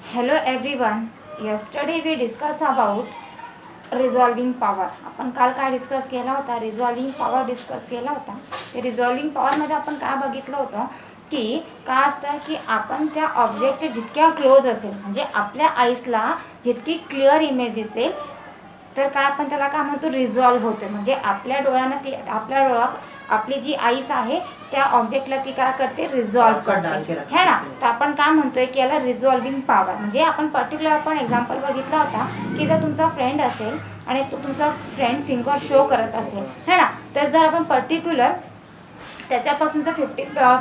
Hello everyone. Yesterday we discussed about resolving power. आपण काल काय डिस्कस केला होता? रिझॉल्विंग पॉवर डिस्कस केला होता. ते रिझॉल्विंग पॉवरमध्ये आपण काय बघितलं होतं की काय असतं की आपण त्या ऑब्जेक्टच्या जितक्या क्लोज असेल म्हणजे आपल्या आईसला जितकी क्लिअर इमेज दिसेल तर काय आपण त्याला काय म्हणतो रिझॉल्व्ह होते. म्हणजे आपल्या डोळ्यांना ती आपल्या डोळ्यात आपली जी आईस आहे त्या ऑब्जेक्टला ती काय करते रिझॉल्व्ह करते है ना. तर आपण काय म्हणतोय की याला रिझॉल्विंग पॉवर म्हणजे आपण पर्टिक्युलर आपण एक्झाम्पल बघितला होता की जर तुमचा फ्रेंड असेल आणि तो तुमचा फ्रेंड फिंगर शो करत असेल है ना, तर जर आपण पर्टिक्युलर त्याच्यापासून जर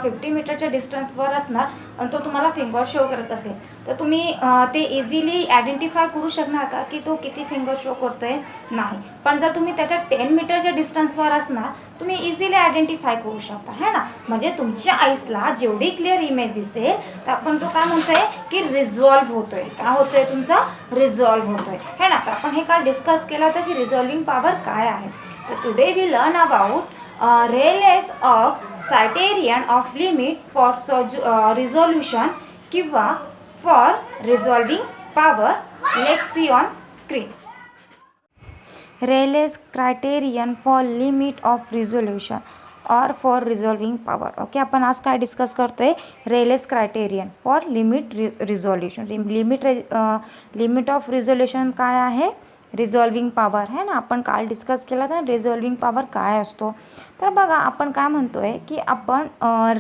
50 मीटरच्या डिस्टन्सवर असणार आणि तो तुम्हाला फिंगर शो करत असेल तर तुम्ही ते इझिली आयडेंटिफाय करू शकणार का की तो किती फिंगर शो करतोय? नाही. पण जर तुम्ही त्याच्या 10 मीटरच्या डिस्टन्सवर असणार तुम्ही इझिली आयडेंटिफाय करू शकता है ना. म्हणजे तुमच्या आईसला जेवढी क्लिअर इमेज दिसेल तर आपण तो काय म्हणतोय की रिझॉल्व्ह होतोय. काय होतोय? तुमचा रिझॉल्व्ह होतोय है ना. तर आपण हे काल डिस्कस केलं होतं की रिझॉल्विंग पॉवर काय आहे. तर today we learn about Rayleigh of criterion of limit for resolution किंवा for resolving power. Let's see on screen. Rayleigh's criterion for limit of resolution or for resolving power. Okay, आपण आज काय डिस्कस करतोय? Rayleigh's criterion for limit resolution. Limit of resolution काय आहे? रिझॉल्विंग power है ना. आपण काल डिस्कस केला तर रिझॉल्विंग पॉवर काय असतो. तर बघा आपण काय म्हणतोय की आपण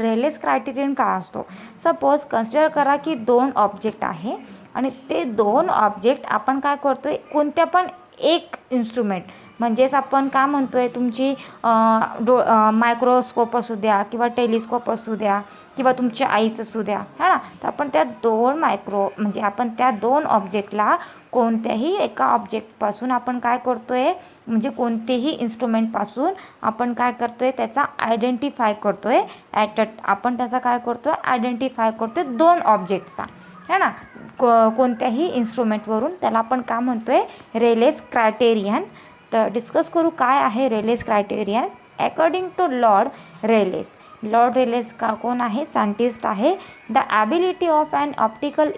रेलेस क्रायटेरियन काय असतो. सपोज कन्सिडर करा की दोन ऑब्जेक्ट आहे आणि ते दोन ऑब्जेक्ट आपण काय करतोय कोणत्या पण एक इन्स्ट्रुमेंट म्हणजेच आपण काय म्हणतोय तुमची मायक्रोस्कोप असू द्या किंवा टेलिस्कोप असू द्या किंवा तुमच्या आईस असू द्या है ना. तर आपण त्या दोन म्हणजे आपण त्या दोन ऑब्जेक्टला कोणत्याही एका ऑब्जेक्टपासून आपण काय करतोय म्हणजे कोणतेही इन्स्ट्रुमेंटपासून आपण काय करतोय त्याचा आयडेंटिफाय करतोय आपण त्याचा काय करतोय आयडेंटिफाय करतोय दोन ऑब्जेक्टचा है ना. कोणत्याही इन्स्ट्रुमेंटवरून त्याला आपण काय म्हणतोय रेलेस क्रायटेरियन. तर डिस्कस करू काय आहे Rayleigh's criterion. According to Lord Rayleigh's का कोण आहे? सायंटिस्ट आहे. The ability of an optical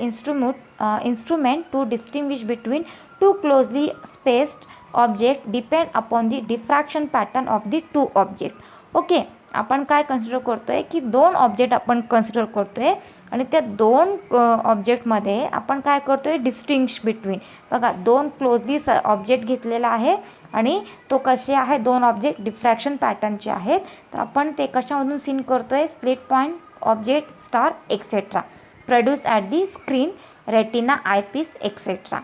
instrument to distinguish between two closely spaced objects depend upon the diffraction pattern of the two objects. Okay, आपण काय consider करतोय की दोन object आपण कन्सिडर करतोय आणि त्या दोन ऑब्जेक्टमध्ये आपण काय करतोय डिस्टिंग्विश बिटवीन. बघा दोन क्लोजली ऑब्जेक्ट घेतलेला आहे आणि तो कसे आहे दोन ऑब्जेक्ट डिफ्रॅक्शन पॅटर्नचे आहेत. तर आपण ते कशामधून सीन करतोय slit point object star etcetera produce at the screen retina, eyepiece, etc.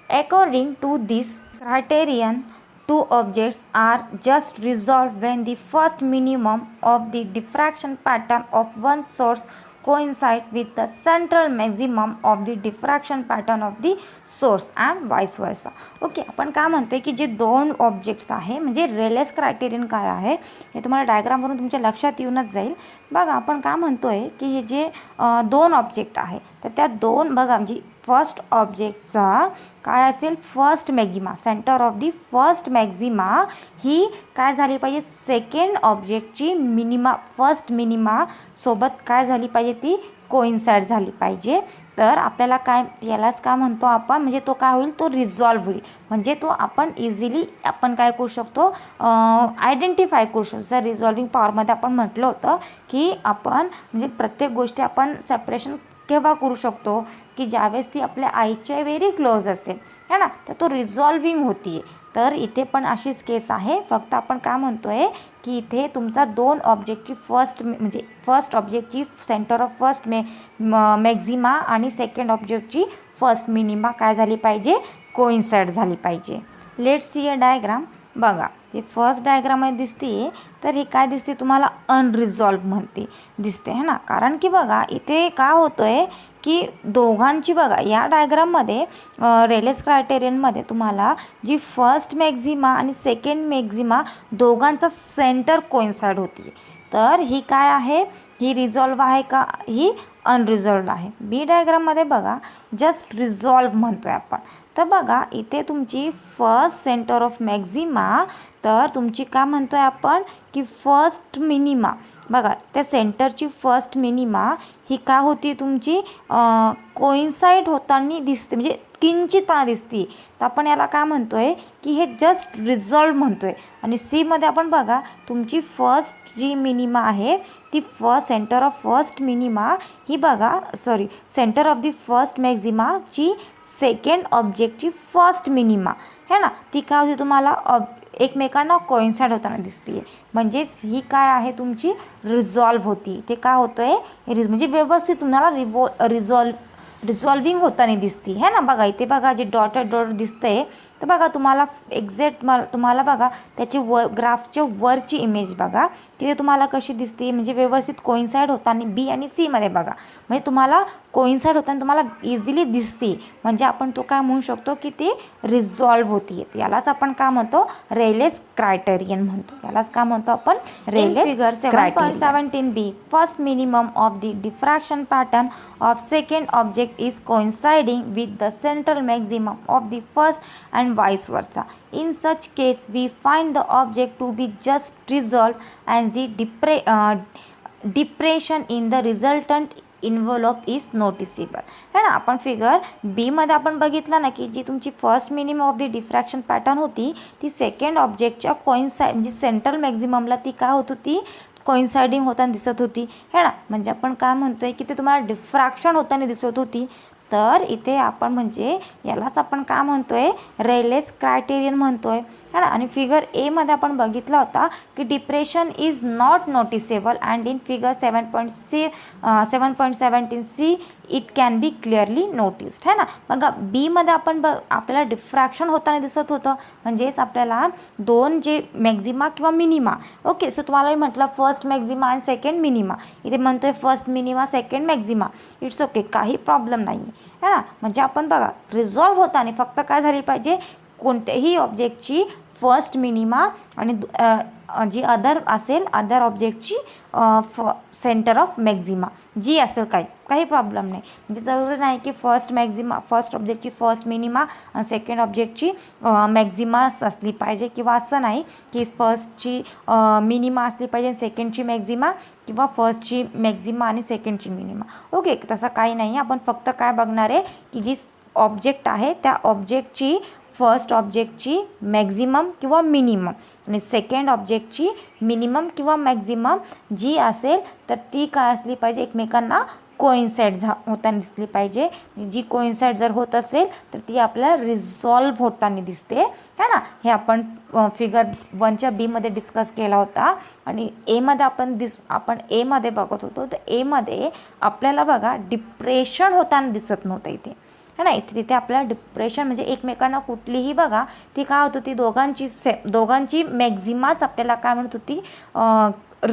According to this criterion, two objects are just resolved when the first minimum of the diffraction pattern of one source coincide with the central maximum of the diffraction pattern of the source and vice versa. Okay, आपण काय म्हणतोय की जे दोन objects आहे म्हणजे रेलेस criterion काय आहे हे तुम्हाला डायग्रामवरून तुमच्या लक्षात येऊनच जाईल. बघा आपण काय म्हणतोय की हे जे दोन ऑब्जेक्ट आहे तर त्या दोन बघा म्हणजे फर्स्ट ऑब्जेक्टचा काय असेल first maxima centre of the first maxima ही काय झाली पाहिजे सेकंड ऑब्जेक्टची मिनिमा फर्स्ट मिनिमा सोबत काय झाली पाहिजे ती कोइन्साइड झाली पाहिजे. तर आपल्याला काय यालाच काय म्हणतो आपण म्हणजे तो काय होईल तो रिझॉल्व्ह होईल. म्हणजे तो आपण इझिली आपण काय करू शकतो आयडेंटिफाय करू शकतो. जर रिझॉल्विंग पॉवरमध्ये आपण म्हटलं होतं की आपण म्हणजे प्रत्येक गोष्टी आपण सेपरेशन केव्हा करू शकतो की ज्यावेळेस ती आपल्या आईच्या व्हेरी क्लोज असेल है ना. तर तो रिझॉल्विंग होती. तर इथे पण अशीच केस आहे. फक्त आपण काय म्हणतोय की इथे तुमचा दोन ऑब्जेक्टची फर्स्ट ऑब्जेक्टची सेंटर ऑफ फर्स्ट मॅक्झिमा आणि सेकंड ऑब्जेक्टची फर्स्ट मिनिमा काय झाली पाहिजे कोइन्साइड झाली पाहिजे. Let's see a diagram. बघा जे फर्स्ट डायग्राममध्ये दिसते तर हे काय दिसते तुम्हाला अनरिझॉल्व्ह दिसते है ना. कारण की बघा इथे काय होतंय की दोघांची बघा या डायग्राममध्ये रेलेस क्रायटेरियनमध्ये तुम्हाला जी फर्स्ट मॅक्झिमा आणि सेकंड मॅक्झिमा दोघांचा सेंटर कोइन्साइड होती. तर ही काय आहे ही रिझॉल्व्ह आहे का ही अनरिझॉल्व्ह आहे. बी डायग्राममध्ये बघा जस्ट रिझॉल्व्ह म्हणतोय आपण. तर बघा इथे तुमची फर्स्ट सेंटर ऑफ मॅक्झिमा तर तुमची काय म्हणतोय आपण की फर्स्ट मिनिमा बघा त्या सेंटरची फर्स्ट मिनिमा ही का होती तुमची कोइन्साइड होताना दिसते, म्हणजे किंचितपणा दिसते, तर आपण याला काय म्हणतोय की हे जस्ट रिझॉल्व म्हणतोय. आणि सी मध्ये आपण बघा तुमची फर्स्ट जी मिनिमा आहे ती सेंटर ऑफ फर्स्ट मिनिमा ही बघा centre of the first Maxima ची सेकंड ऑब्जेक्टची फर्स्ट मिनिमा है ना, ती काय होती तुम्हाला एकमेकांना कोइन्साइड होताना दिसते. म्हणजेच ही काय आहे तुमची रिझॉल्व होती. ते काय होतंय म्हणजे व्यवस्थित तुम्हाला रिझॉल्विंग होताना दिसते है ना. बघा इथे बघा जे डॉट दिसतंय, तर बघा तुम्हाला एक्झॅक्ट तुम्हाला बघा त्याची ग्राफच्या वरची इमेज बघा तिथे तुम्हाला कशी दिसते, म्हणजे व्यवस्थित कोइन्साइड होताना बी आणि सी मध्ये बघा, म्हणजे तुम्हाला कोइन्साइड होताना तुम्हाला इझिली दिसते. म्हणजे आपण तो काय म्हणू शकतो की ते रिझॉल्व होती. यालाच आपण काय म्हणतो रेलेस क्रायटेरियन म्हणतो. यालाच काय म्हणतो आपण Rayleigh's figure 7.17b first minimum of the diffraction pattern of second object is coinciding with the central maximum of the first and vice versa. In such case we find the object to be just resolved and the depression in the resultant envelope is noticeable है ना. आपण figure बी मध्ये आपण बघितलं ना की जी तुमची first minimum of the diffraction pattern होती ती सेकंड ऑब्जेक्टच्या कोइन्साइड म्हणजे सेंट्रल मॅक्झिममला ती काय होत होती कोइन्साइडिंग होताना दिसत होती है ना. म्हणजे आपण काय म्हणतोय की ते तुम्हाला डिफ्रॅक्शन होताना दिसत होती. तर इथे आपण म्हणजे यालाच आपण काय म्हणतोय रेलेस क्रायटेरियन म्हणतोय है ना. आणि फिगर ए मध्ये आपण बघितला होता की depression is not noticeable and in figure 7.17c it can be clearly noticed है ना. बघा बी मध्ये आपण आपल्याला डिफ्रॅक्शन होताना दिसत होतं, म्हणजेच आपल्याला दोन जे मॅक्झिमा किंवा मिनिमा ओके. सो तुम्हाला मी म्हटलं फर्स्ट मॅक्झिमा आणि सेकंड मिनिमा, इथे म्हणतोय first minima second Maxima, it's okay, काही प्रॉब्लेम नाही है ना. म्हणजे आपण बघा रिझॉल्व होताना फक्त काय झाली पाहिजे कोणत्याही ऑब्जेक्टची फर्स्ट मिनिमा आणि जी अदर असेल अदर ऑब्जेक्टची सेंटर ऑफ मॅक्झिमा जी असेल काही प्रॉब्लेम नाही. म्हणजे जरुरी नाही की फर्स्ट ऑब्जेक्टची फर्स्ट मिनिमा आणि सेकंड ऑब्जेक्टची मॅक्झिमा असली पाहिजे, किंवा असं नाही की फर्स्टची मिनिमा असली पाहिजे सेकंडची मॅक्झिमा, किंवा फर्स्टची मॅक्झिमा आणि सेकंडची मिनिमा ओके. तसं काही नाही. आपण फक्त काय बघणार आहे की जी ऑब्जेक्ट आहे त्या ऑब्जेक्टची फर्स्ट ऑब्जेक्टची मॅक्झिमम किंवा मिनिमम आणि सेकंड ऑब्जेक्टची मिनिमम किंवा मॅक्झिमम जी असेल तर ती काय असली पाहिजे एकमेकांना कोइन्साइड होताना दिसली पाहिजे. जी कोइन्साइड जर होत असेल तर ती आपल्याला रिझॉल्व होताना दिसते है ना. हे आपण फिगर 1च्या बी मध्ये डिस्कस केला होता. आणि ए मध्ये आपण ए मध्ये बघत होतो, तर ए मध्ये आपल्याला बघा डिप्रेशन होताना दिसत नव्हतं इथे है ना. इथे तिथे आपल्याला डिप्रेशन म्हणजे एकमेकांना कुठलीही बघा ती काय होत होती दोघांची मॅक्झिमाच आपल्याला काय म्हणत होती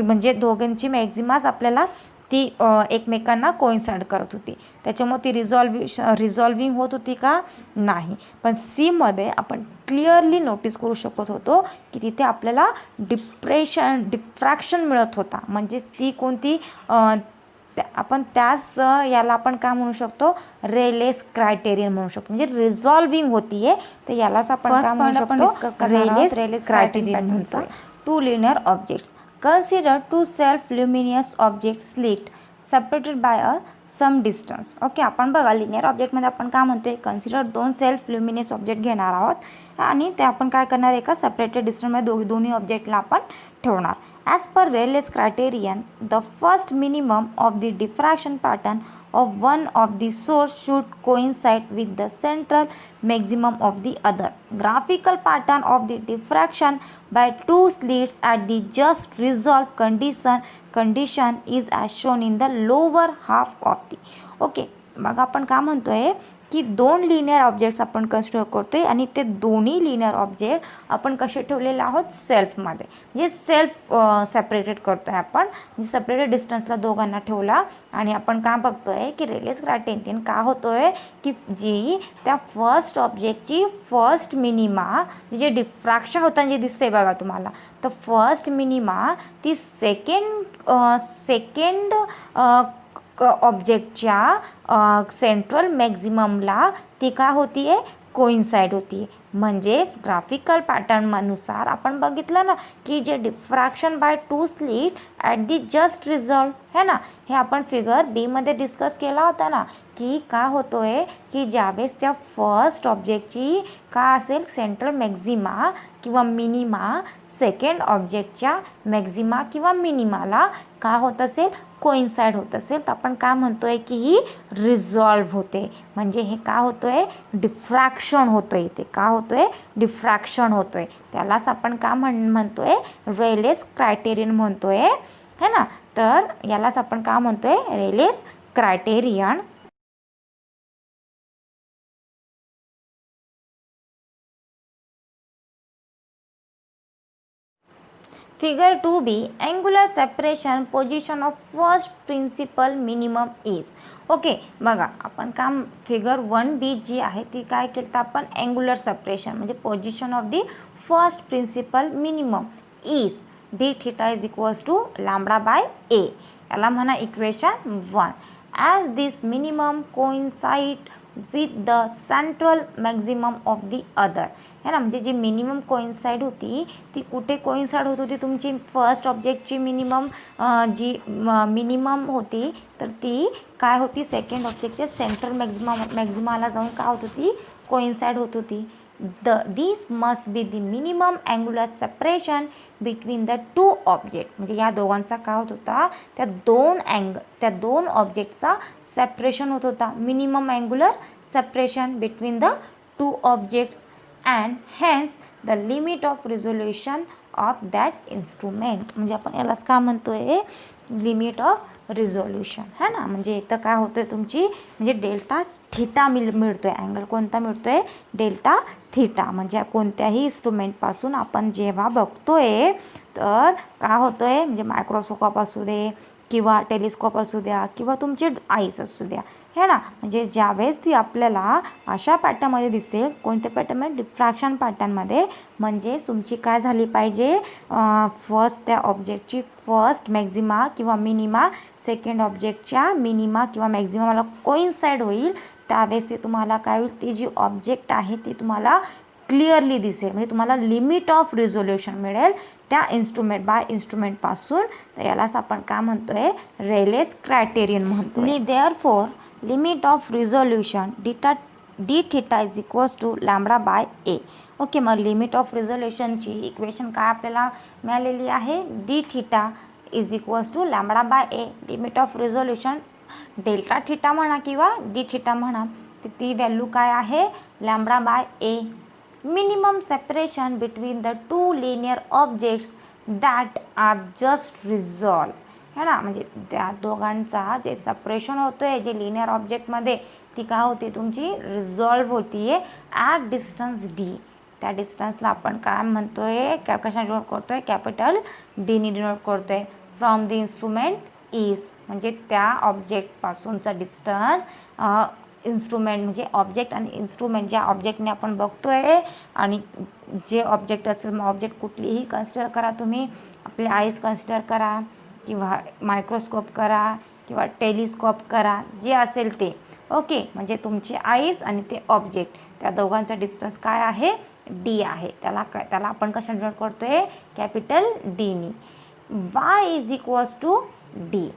म्हणजे दोघांची मॅक्झिमाच आपल्याला ती एकमेकांना कोइन्साइड करत होती. त्याच्यामुळे ती रिझॉल्विंग होत होती का नाही. पण सी मध्ये आपण क्लिअरली नोटीस करू शकत होतो की तिथे आपल्याला डिफ्रॅक्शन मिळत होता. म्हणजे ती कोणती आपण त्याच याला आपण काय म्हणू शकतो रेलेस क्रायटेरियन म्हणू शकतो. म्हणजे रिझॉल्विंग होतीये, तर यालाच आपण काय म्हणू शकतो रेलेस क्रायटेरियन म्हणतो. Two linear objects consider two self luminous objects slit separated by a some distance okay. आपण बघा लिनियर ऑब्जेक्टमध्ये आपण काय म्हणतोय कन्सिडर दोन सेल्फ ल्युमिनियस ऑब्जेक्ट घेणार आहोत आणि ते आपण काय करणार एका सेपरेटेड डिस्टन्समध्ये दोन्ही ऑब्जेक्टला आपण ठेवणार. As per Rayleigh's criterion, the first minimum of the diffraction pattern of one of the source should coincide with the central maximum of the other. Graphical pattern of the diffraction by two slits at the just resolved condition is as shown in the lower half of the. Okay, मग आपण काय म्हणतोय की दोन linear objects आपण consider करतोय आणि ते दोन्ही लिनियर ऑब्जेक्ट आपण कसे ठेवलेले आहोत सेल्फमध्ये, म्हणजे सेल्फ सेपरेटेड करतोय आपण. म्हणजे सेपरेटेड डिस्टन्सला दोघांना ठेवला आणि आपण काय बघतोय की रेलेस क्रायटेरियन का होतोय की जी त्या फर्स्ट ऑब्जेक्टची फर्स्ट मिनिमा जे डिफ्रॅक्शन होताना जे दिसते बघा तुम्हाला, तर फर्स्ट मिनिमा ती सेकंड ऑब्जेक्टच्या सेंट्रल मॅक्झिममला ती काय होतीये कोइन्साइड होती. म्हणजेच ग्राफिकल पॅटर्ननुसार आपण बघितलं ना की जे diffraction by two slit at the just result है ना, हे आपण फिगर बीमध्ये डिस्कस केला होता ना की का होतोय की ज्यावेळेस त्या फर्स्ट ऑब्जेक्टची का असेल सेंट्रल मॅक्झिमा किंवा मिनिमा सेकंड ऑब्जेक्टच्या मॅक्झिमा किंवा मिनिमाला का होत असेल कोइन्साइड होत असेल तर आपण काय म्हणतोय की ही रिझॉल्व्ह होते. म्हणजे हे का होतोय डिफ्रॅक्शन होतोय. ते का होतोय डिफ्रॅक्शन होतोय. त्यालाच आपण का म्हणतोय रेलेस क्रायटेरियन म्हणतोय है ना. तर यालाच आपण का म्हणतोय Rayleigh's criterion. Figure 2b, angular separation position of first principal minimum is. Okay बघा आपण काम फिगर 1b जी आहे ती काय केलं तर आपण अँग्युलर सेपरेशन म्हणजे position of the first principal minimum is d theta is equals to lambda by a. याला म्हणा equation 1. As this minimum coincide with the central maximum of the other है ना. म्हणजे जी मिनिमम कोइन्साइड होती ती कुठे coincide होत होती तुमची फर्स्ट ऑब्जेक्टची मिनिमम जी मिनिमम होती तर ती काय होती सेकंड ऑब्जेक्टच्या सेंट्रल मॅक्झिमाला जाऊन काय होत होती कोइन्साइड होत होती. This must be the minimum angular separation between the two object. म्हणजे या दोघांचा काय होत होता त्या दोन ऑब्जेक्टचा सेपरेशन होत होता. Minimum angular separation between the two objects and hence the limit of resolution of that instrument. म्हणजे आपण यालाच का म्हणतोय लिमिट ऑफ रिझोल्युशन है ना. म्हणजे इथं काय होतंय तुमची म्हणजे डेल्टा थीटा मिळतोय. अँगल कोणता मिळतोय डेल्टा थीटा. म्हणजे कोणत्याही इन्स्ट्रुमेंटपासून आपण जेव्हा बघतोय तर काय होतंय म्हणजे मायक्रोस्कोप असू दे किंवा टेलिस्कोप असू द्या किंवा तुमचे आईस असू द्या है ना. म्हणजे ज्यावेळेस ती आपल्याला अशा पॅटर्नमध्ये दिसेल कोणत्या पॅटर्नमध्ये डिफ्रॅक्शन पॅटर्नमध्ये म्हणजे तुमची काय झाली पाहिजे फर्स्ट त्या ऑब्जेक्टची फर्स्ट मॅक्झिमा किंवा मिनिमा सेकंड ऑब्जेक्टच्या मिनिमा किंवा मॅक्झिमाला कोइन्साइड होईल. त्यावेळेस ते तुम्हाला काय होईल ती जी ऑब्जेक्ट आहे ती तुम्हाला क्लिअरली दिसेल. म्हणजे तुम्हाला लिमिट ऑफ रिझोल्युशन मिळेल त्या इन्स्ट्रुमेंटपासून. तर यालाच आपण काय म्हणतोय रेलेस क्रायटेरियन म्हणतोय. Therefore limit of resolution D theta is equals to lambda by A. Okay मग लिमिट ऑफ रिझोल्युशनची इक्वेशन काय आपल्याला मिळालेली आहे D theta is equals to lambda by A. Limit of resolution delta theta म्हणा किंवा D theta म्हणा ती व्हॅल्यू काय आहे lambda by A. Minimum separation between the two linear objects that are just resolve है ना. म्हणजे त्या दोघांचा जे सेपरेशन होतोय जे लिनियर ऑब्जेक्टमध्ये ती काय होते तुमची रिझॉल्व होतीये ॲट डिस्टन्स डी. त्या डिस्टन्सला आपण काय म्हणतोय कशा डिनोट करतोय कॅपिटल डीनी डिनोट करतोय. फ्रॉम द इन्स्ट्रुमेंट इज म्हणजे त्या ऑब्जेक्टपासूनचा डिस्टन्स इन्स्ट्रुमेंट म्हणजे ऑब्जेक्ट आणि इन्स्ट्रुमेंट ज्या ऑब्जेक्टने आपण बघतोय आणि जे ऑब्जेक्ट असेल मग ऑब्जेक्ट कुठलीही कन्सिडर करा तुम्ही. आपले आईज कन्सिडर करा किंवा मायक्रोस्कोप करा किंवा टेलिस्कोप करा जे असेल ते. ओके म्हणजे तुमची आईज आणि ते ऑब्जेक्ट त्या दोघांचा डिस्टन्स काय आहे डी आहे. त्याला आपण कशा डिनोट करतोय कॅपिटल डीनी. Y is equals to D.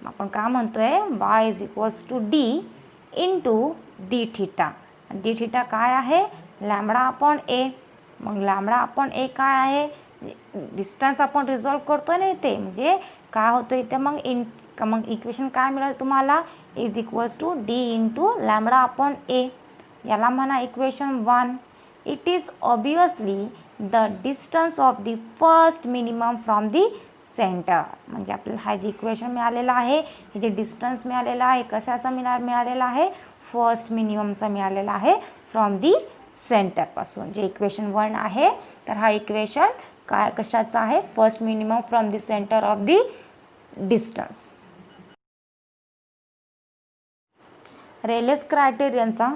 आपण काय म्हणतोय y is equals to D into d theta. D theta काय आहे लॅम्बडा अपॉन ए. मग लॅम्बडा अपॉन ए काय आहे डिस्टन्स आपण रिझॉल्व करतोय ना इथे म्हणजे काय होतं इथे मग इक्वेशन काय मिळेल तुम्हाला is equals to D into lambda upon a. याला म्हणा equation 1. It is obviously the distance of the first minimum from the centre. म्हणजे आपल्याला हा जे इक्वेशन मिळालेला आहे हे जे डिस्टन्स मिळालेला आहे कशाचा मिळालेला आहे फर्स्ट मिनिममचा मिळालेला आहे फ्रॉम दी सेंटरपासून. जे इक्वेशन 1 आहे तर हा इक्वेशन काय कशाचा आहे first minimum from the centre of the distance. Rayleigh's क्रायटेरियनचा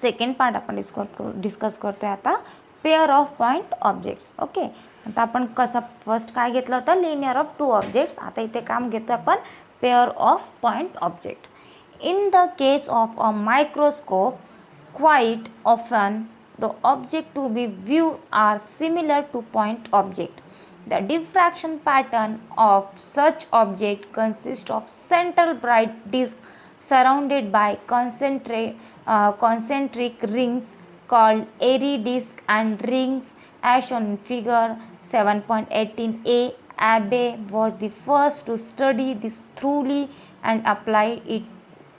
सेकंड पार्ट आपण डिस्कस करतोय आता pair of point objects. Okay आता आपण कसं फर्स्ट काय घेतलं होतं लिनियर ऑफ टू ऑब्जेक्ट्स. आता इथे काम घेतो आपण pair of point object. In the case of a microscope quite often the object to be viewed are similar to point object. The diffraction pattern of such object consists of central bright disk surrounded by concentric rings called airy disk and rings as shown in figure 7.18a. Abbe was the first to study this thoroughly and apply it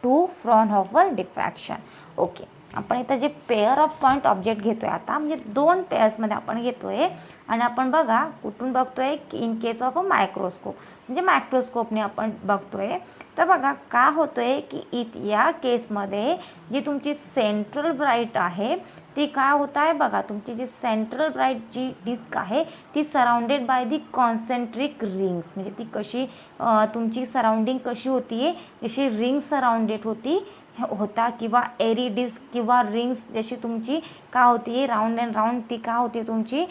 to Fraunhofer diffraction. Okay, आपण इथं जे pair of point object घेतोय आता, म्हणजे दोन पेअर्समध्ये आपण घेतोय आणि आपण बघा कुठून बघतोय की in case of a microscope, म्हणजे मायक्रोस्कोपने आपण बघतोय. तर बघा का होतोय की या केसमध्ये जी तुमची सेंट्रल ब्राईट आहे ती काय होत आहे बघा, तुमची जी सेंट्रल ब्राईट जी डिस्क आहे ती surrounded by the concentric rings, म्हणजे ती कशी तुमची सराउंडिंग कशी होती, जशी रिंग सराउंडेड होता किंवा एरी डिस्क किंवा रिंग्स जशी तुमची का होती राऊंड अँड राऊंड ती का होती तुमची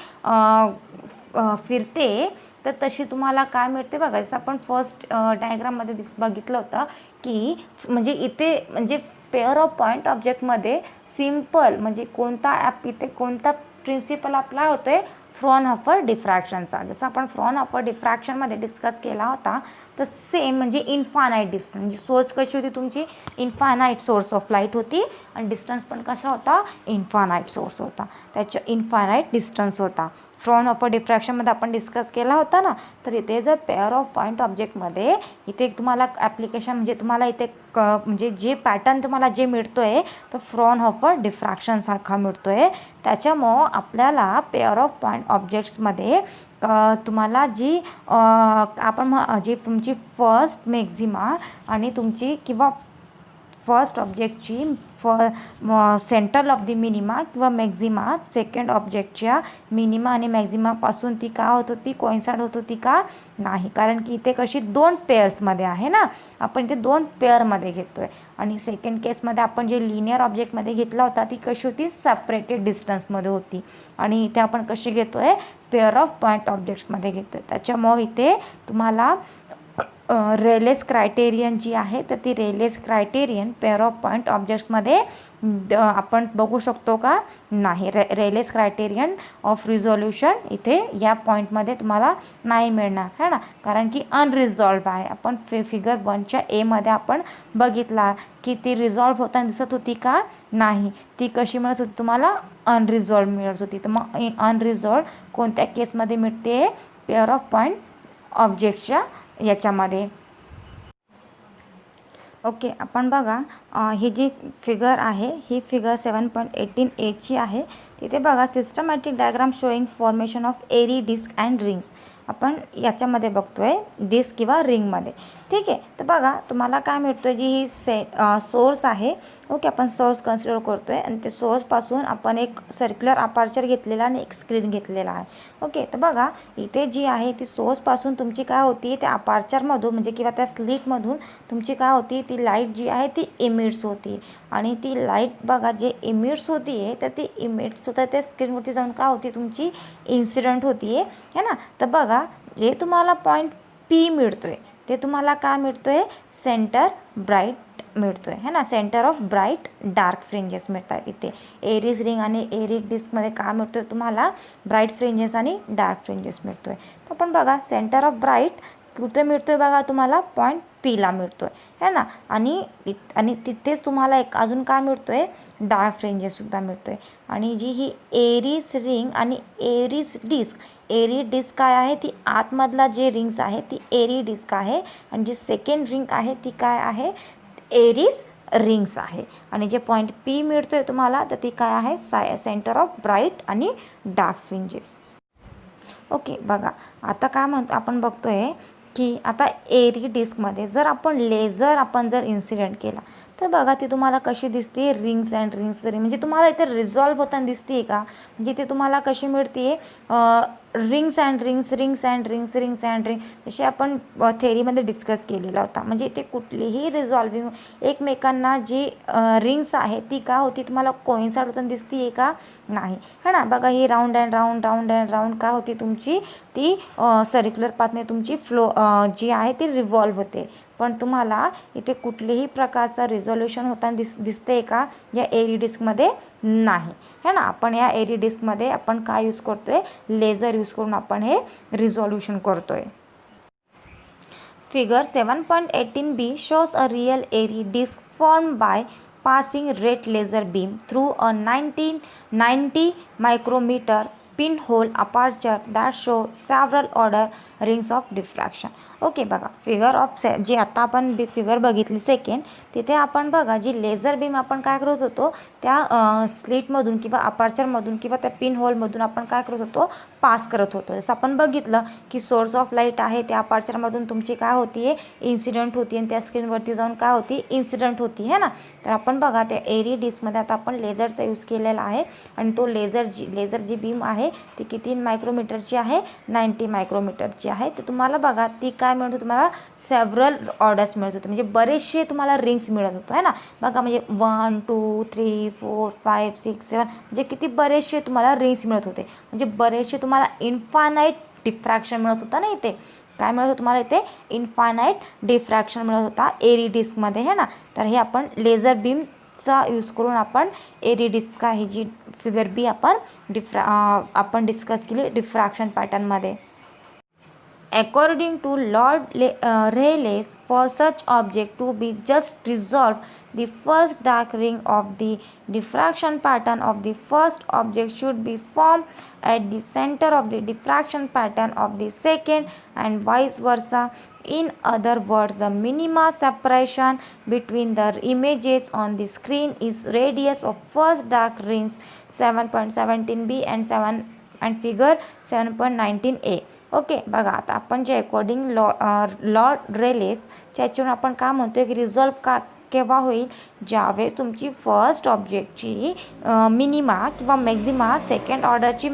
फिरते. तर तशी तुम्हाला काय मिळते बघा, जसं आपण फर्स्ट डायग्राममध्ये बघितलं होतं की म्हणजे इथे म्हणजे पेअर ऑफ पॉईंट ऑब्जेक्टमध्ये सिम्पल म्हणजे इथे कोणता प्रिन्सिपल अप्लाय होतोय, फ्रॉनहॉफर डिफ्रॅक्शनचा. जसं आपण फ्रॉनहॉफर डिफ्रॅक्शनमध्ये डिस्कस केला होता तर सेम म्हणजे इन्फानाईट डिस्टन्स, म्हणजे सोर्स कशी होती तुमची इन्फानाईट सोर्स ऑफ लाईट होती आणि डिस्टन्स पण कसा होता इन्फानाईट सोर्स होता, त्याच्या इन्फानाईट डिस्टन्स होता. फ्रॉनहॉफर डिफ्रॅक्शनमध्ये आपण डिस्कस केला होता ना. तर इथे जर पेअर ऑफ पॉईंट ऑब्जेक्टमध्ये इथे तुम्हाला ॲप्लिकेशन म्हणजे तुम्हाला इथे म्हणजे जे पॅटर्न तुम्हाला जे मिळतोय तो फ्रॉनहॉफर डिफ्रॅक्शनसारखा मिळतोय. त्याच्यामुळं आपल्याला पेअर ऑफ पॉईंट ऑब्जेक्ट्समध्ये तुम्हाला जी आपण जी तुमची फर्स्ट मॅक्झिमा आणि तुमची किंवा फर्स्ट ऑब्जेक्टची सेंटर ऑफ द मिनिमा किंवा मॅक्झिमा सेकंड ऑब्जेक्टच्या मिनिमा आणि मॅक्झिमापासून ती का होत होती कोइन्साइड होत होती का नाही, कारण की इथे कशी दोन पेअर्समध्ये आहे ना, आपण इथे दोन पेअरमध्ये घेतोय. आणि सेकंड केसमध्ये आपण जे लिनियर ऑब्जेक्टमध्ये घेतला होता ती कशी होती सेपरेटेड डिस्टन्समध्ये होती आणि इथे आपण कशी घेतोय पेअर ऑफ पॉईंट ऑब्जेक्ट्समध्ये घेतोय. त्याच्यामुळे इथे तुम्हाला रेलेस क्रायटेरियन जी आहे तर ती रेलेस क्रायटेरियन पेअर ऑफ पॉईंट ऑब्जेक्ट्समध्ये आपण बघू शकतो का नाही. रेलेस क्रायटेरियन ऑफ रिझॉल्युशन इथे या पॉईंटमध्ये तुम्हाला नाही मिळणार है ना, कारण की अनरिझॉल्व आहे. आपण फिगर 1च्या एमध्ये आपण बघितला की ती रिझॉल्व होताना दिसत होती का नाही, ती कशी मिळत होती तुम्हाला अनरिझॉल्व मिळत होती. तर मग अनरिझॉल्व कोणत्या केसमध्ये मिळते पेअर ऑफ पॉईंट ऑब्जेक्टच्या याच्यामध्ये. ओके, आपण बघा ही जी फिगर आहे ही फिगर 7.18a आहे. तिथे बघा systematic diagram showing formation of Airy disc and rings आपण याच्यामध्ये बघतोय डिस्क किंवा रिंगमध्ये. ठीक आहे, तर बघा तुम्हाला काय मिळतोय जी ही सोर्स आहे. ओके, आपण सोर्स कन्सिडर करतोय आणि ते सोर्सपासून आपण एक सर्क्युलर अपार्चर घेतलेला आणि एक स्क्रीन घेतलेला आहे. ओके, तर बघा इथे जी आहे ती सोर्सपासून तुमची काय होती त्या अपार्चरमधून म्हणजे किंवा त्या स्लिटमधून तुमची काय होती ती लाईट जी आहे ती इमिट्स होती आणि ती लाईट बघा जे इमिट्स होती आहे तर ती इमिट्स होता त्या स्क्रीनवरती जाऊन काय होती तुमची इन्सिडंट होती आहे ना. तर बघा जे तुम्हाला पॉईंट पी मिळतोय ते तुम्हाला काय मिळतोय सेंटर ब्राईट मिळतोय है ना, centre of bright dark fringes मिळतात. इथे एरीज रिंग आणि एरिक डिस्कमध्ये काय मिळतोय तुम्हाला ब्राईट फ्रिंजेस आणि डार्क फ्रिंजेस मिळतोय. तर पण बघा सेंटर ऑफ ब्राईट कुठे मिळतोय बघा तुम्हाला पॉईंट पीला मिळतोय है ना, आणि तिथेच तुम्हाला एक अजून काय मिळतोय डार्क फ्रिंजेससुद्धा मिळतोय. आणि जी ही एरीज रिंग आणि एरीज डिस्क, एरी डिस्क काय आहे ती आतमधला जे रिंग्स आहे ती एरी डिस्क आहे आणि जी सेकंड रिंग आहे ती काय आहे एरीज रिंग्स आहे. आणि जे पॉईंट पी मिळतोय तुम्हाला तर ती काय आहे सेंटर ऑफ ब्राईट आणि डार्क फ्रिंजेस. ओके, बघा आता काय म्हणतो आपण बघतोय की आता एरी डिस्कमध्ये जर आपण लेझर जर इन्सिडेंट केला तर बघा ती तुम्हाला कशी दिसते रिंग्स अँड रिंग्स म्हणजे तुम्हाला इथे रिझॉल्व होताना दिसते का, म्हणजे ते तुम्हाला कशी मिळते rings and rings rings and rings rings and ring जसे आपण थेरीमध्ये डिस्कस केलेला होता. म्हणजे ते कुठलीही रिझॉल्विंग एकमेकांना जी रिंग्स आहे ती का होती तुम्हाला कोइन्साइड होताना दिसते आहे का नाही है ना. बघा ही round and round round and round का होती तुमची ती सर्क्युलर पाथने तुमची फ्लो जी आहे ती रिव्हॉल्व होते पण तुम्हाला इथे कुठलेही प्रकारचा रिझोल्युशन होताना दिसते का या एरी डिस्कमध्ये? नाही, है ना. आपण या एरी डिस्कमध्ये आपण काय यूज करतोय? लेझर यूज करून आपण हे रिझोल्युशन करतोय. Figure 7.18b shows a real airy disk formed by passing red laser beam through a 90 micrometer pinhole aperture that show several order rings of diffraction. Okay, बघा फिगर ऑफ जी आता आपण figure बघितली second, तिथे आपण बघा जी laser beam आपण काय करत होतो त्या स्लिटमधून किंवा अपार्चरमधून किंवा त्या पिन होलमधून आपण काय करत होतो? पास करत होतो. जसं आपण बघितलं की सोर्स ऑफ लाईट आहे त्या अपार्चरमधून तुमची काय होती आहे? इन्सिडेंट होती आणि त्या स्क्रीनवरती जाऊन काय होती? इन्सिडेंट होती, है ना. तर आपण बघा त्या एरी डिस्कमध्ये आता आपण लेझरचा यूज केलेला आहे आणि तो लेझर जी बीम आहे ती किती मायक्रोमीटरची आहे? 90 मायक्रोमीटरची आहे. तर तुम्हाला बघा ती काय मिळत होती? तुम्हाला सेव्हरल ऑर्डर्स मिळत होते, म्हणजे बरेचसे तुम्हाला रिंग्स मिळत होतं, है ना. बघा म्हणजे 1 2 3 4 5 6 7 म्हणजे किती बरेचसे तुम्हाला रिंग्स मिळत होते, म्हणजे बरेचसे तुम्हाला इन्फानाईट डिफ्रॅक्शन मिळत होता ना. इथे काय मिळत होतं तुम्हाला? इथे इन्फानाईट डिफ्रॅक्शन मिळत होता एरी डिस्कमध्ये, है ना. तर हे आपण लेझर बीमचा यूज करून आपण एरी डिस्क आहे जी फिगर बी आपण डिस्कस केली डिफ्रॅक्शन पॅटर्नमध्ये. According to Lord Rayleigh, for such object to be just resolved, the first dark ring of the diffraction pattern of the first object should be formed at the center of the diffraction pattern of the second, and vice versa. In other words, the minima separation between the images on the screen is radius of first dark rings 7.17b and figure 7.19a. Okay, बघा आता आपण जे according Lord रेलेसच्या याच्यावरून आपण काय म्हणतोय की resolve केव्हा होईल? ज्यावेळेस तुमची फर्स्ट ऑब्जेक्टची मिनिमा किंवा मॅक्झिमा सेकंड ऑर्डरची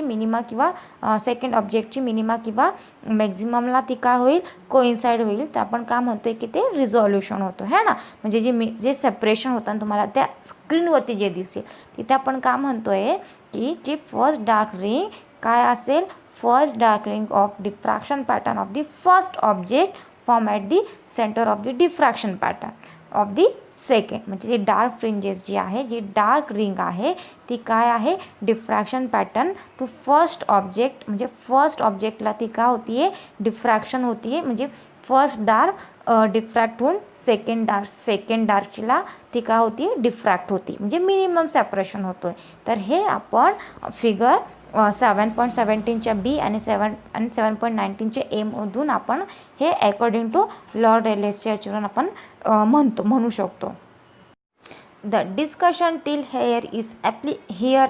मिनिमा किंवा सेकंड ऑब्जेक्टची मिनिमा किंवा मॅक्झिममला ती काय होईल? कोइन्साइड होईल. तर आपण काय म्हणतोय की ते रिझॉल्युशन होतं, है ना. म्हणजे जे सेपरेशन होतं ना तुम्हाला त्या स्क्रीनवरती जे दिसेल तिथे आपण काय म्हणतोय की जी फर्स्ट डार्क रिंग काय असेल? First dark ring of diffraction pattern of the first object form at the centre of the diffraction pattern of the second. म्हणजे जी डार्क फ्रिंजेस जी आहे, जी डार्क रिंग आहे ती काय आहे? Diffraction pattern to first object, म्हणजे first ऑब्जेक्टला ती काय होती आहे? डिफ्रॅक्शन होती आहे. म्हणजे फर्स्ट डार्क डिफ्रॅक्ट होऊन सेकंड डार्कला ती काय होती? डिफ्रॅक्ट होती, म्हणजे मिनिमम सेपरेशन होतोय. तर हे आपण फिगर 7.17च्या बी आणि 7.19च्या एमधून आपण हे अकॉर्डिंग टू लॉर्ड रेलेसच्या याच्यावरून आपण म्हणू शकतो. The discussion till here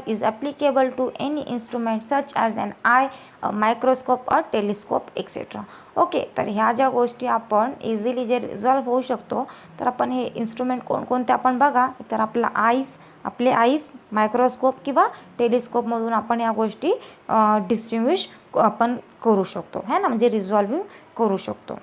is applicable to any instrument such as an eye, a microscope or telescope etc. Okay, तर ह्या ज्या गोष्टी आपण इझिली जे रिझॉल्व होऊ शकतो, तर आपण हे इन्स्ट्रुमेंट कोणकोणते आपण बघा. तर आपले आईस मायक्रोस्कोप किंवा टेलिस्कोपमधून आपण या गोष्टी डिस्टिंग्विश आपण करू शकतो, है ना. म्हणजे रिझॉल्विंग करू शकतो.